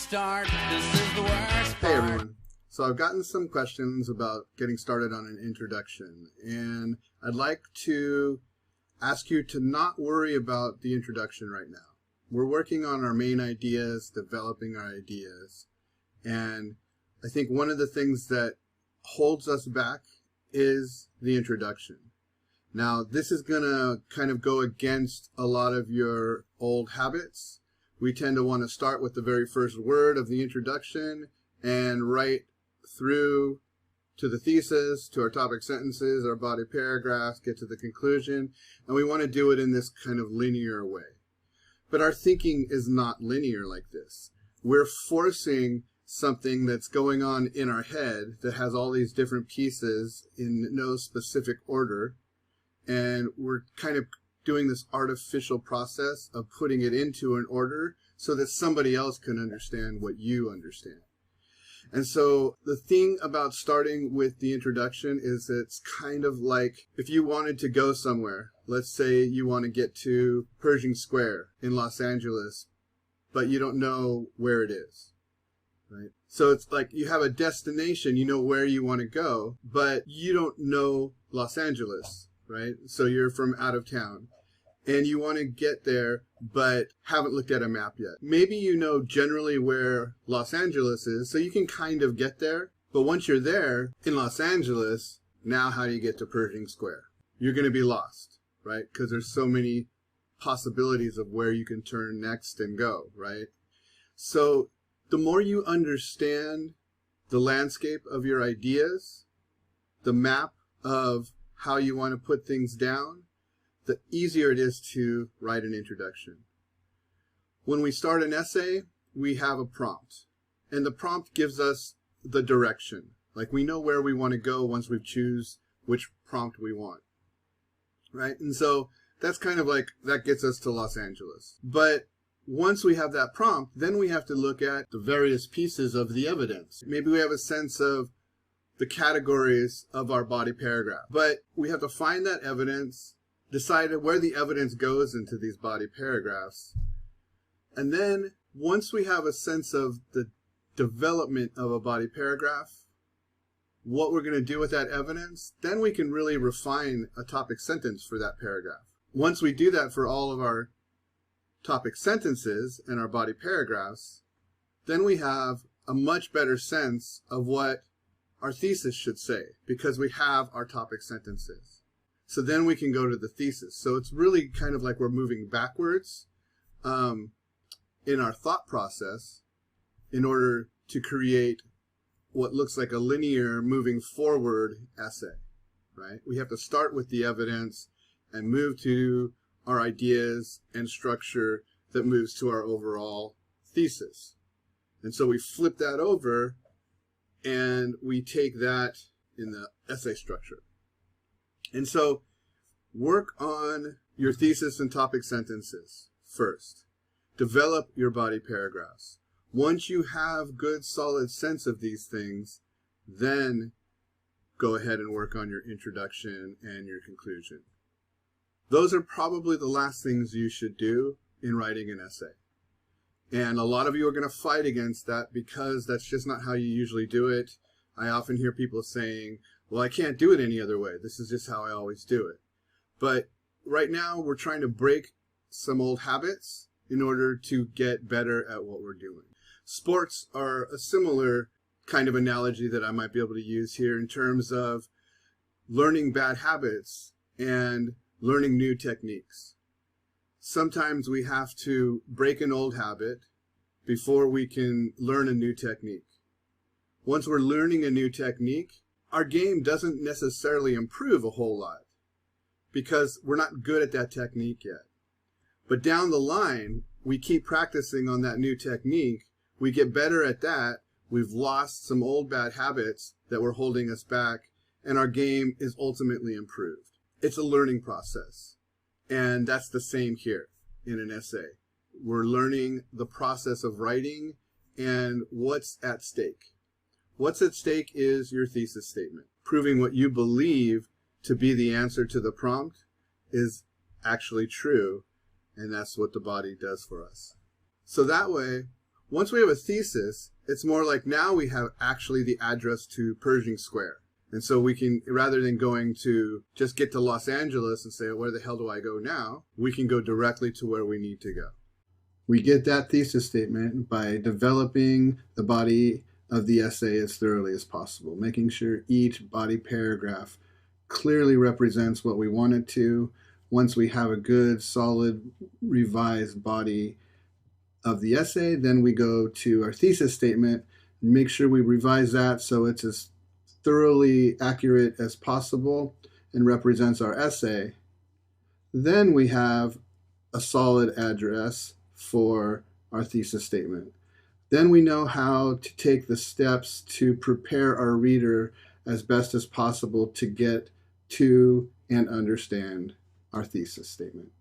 start. This is the worst Hey part. everyone. So I've gotten some questions about getting started on an introduction, and I'd like to ask you to not worry about the introduction right now. We're working on our main ideas, developing our ideas, and I think one of the things that holds us back is the introduction. Now, this is going to kind of go against a lot of your old habits. We tend to want to start with the very first word of the introduction and write through to the thesis, to our topic sentences, our body paragraphs, get to the conclusion, and we want to do it in this kind of linear way. But our thinking is not linear like this. We're forcing something that's going on in our head that has all these different pieces in no specific order, and we're kind of doing this artificial process of putting it into an order so that somebody else can understand what you understand. And so the thing about starting with the introduction is it's kind of like if you wanted to go somewhere. Let's say you want to get to Pershing Square in Los Angeles, but you don't know where it is, right? So it's like you have a destination, you know where you want to go, but you don't know Los Angeles, right? So you're from out of town, and you want to get there, but haven't looked at a map yet. Maybe you know generally where Los Angeles is, so you can kind of get there. But once you're there in Los Angeles, now how do you get to Pershing Square? You're going to be lost, right? Because there's so many possibilities of where you can turn next and go, right? So the more you understand the landscape of your ideas, the map of how you want to put things down, the easier it is to write an introduction. When we start an essay, we have a prompt, and the prompt gives us the direction. Like we know where we want to go once we choose which prompt we want, right? And so that's kind of like, that gets us to Los Angeles. But once we have that prompt, then we have to look at the various pieces of the evidence. Maybe we have a sense of the categories of our body paragraph, but we have to find that evidence, decide where the evidence goes into these body paragraphs. And then once we have a sense of the development of a body paragraph, what we're going to do with that evidence, then we can really refine a topic sentence for that paragraph. Once we do that for all of our topic sentences and our body paragraphs, then we have a much better sense of what our thesis should say, because we have our topic sentences. So then we can go to the thesis. So it's really kind of like we're moving backwards in our thought process in order to create what looks like a linear moving forward essay, right? We have to start with the evidence and move to our ideas and structure that moves to our overall thesis. And so we flip that over and we take that in the essay structure. And so work on your thesis and topic sentences first. Develop your body paragraphs. Once you have good solid sense of these things, then go ahead and work on your introduction and your conclusion. Those are probably the last things you should do in writing an essay. And a lot of you are going to fight against that because that's just not how you usually do it. I often hear people saying, well, I can't do it any other way. This is just how I always do it. But right now we're trying to break some old habits in order to get better at what we're doing. Sports are a similar kind of analogy that I might be able to use here in terms of learning bad habits and learning new techniques. Sometimes we have to break an old habit before we can learn a new technique. Once we're learning a new technique, our game doesn't necessarily improve a whole lot because we're not good at that technique yet. But down the line, we keep practicing on that new technique, we get better at that, we've lost some old bad habits that were holding us back, and our game is ultimately improved. It's a learning process. And that's the same here in an essay. We're learning the process of writing and what's at stake. What's at stake is your thesis statement. Proving what you believe to be the answer to the prompt is actually true, and that's what the body does for us. So that way, Once we have a thesis, it's more like now we have actually the address to Pershing Square. And so we can, rather than going to just get to Los Angeles and say, where the hell do I go now? We can go directly to where we need to go. We get that thesis statement by developing the body of the essay as thoroughly as possible, making sure each body paragraph clearly represents what we want it to. Once we have a good, solid, revised body of the essay, then we go to our thesis statement, make sure we revise that so it's as thoroughly accurate as possible and represents our essay. Then we have a solid address for our thesis statement. Then we know how to take the steps to prepare our reader as best as possible to get to and understand our thesis statement.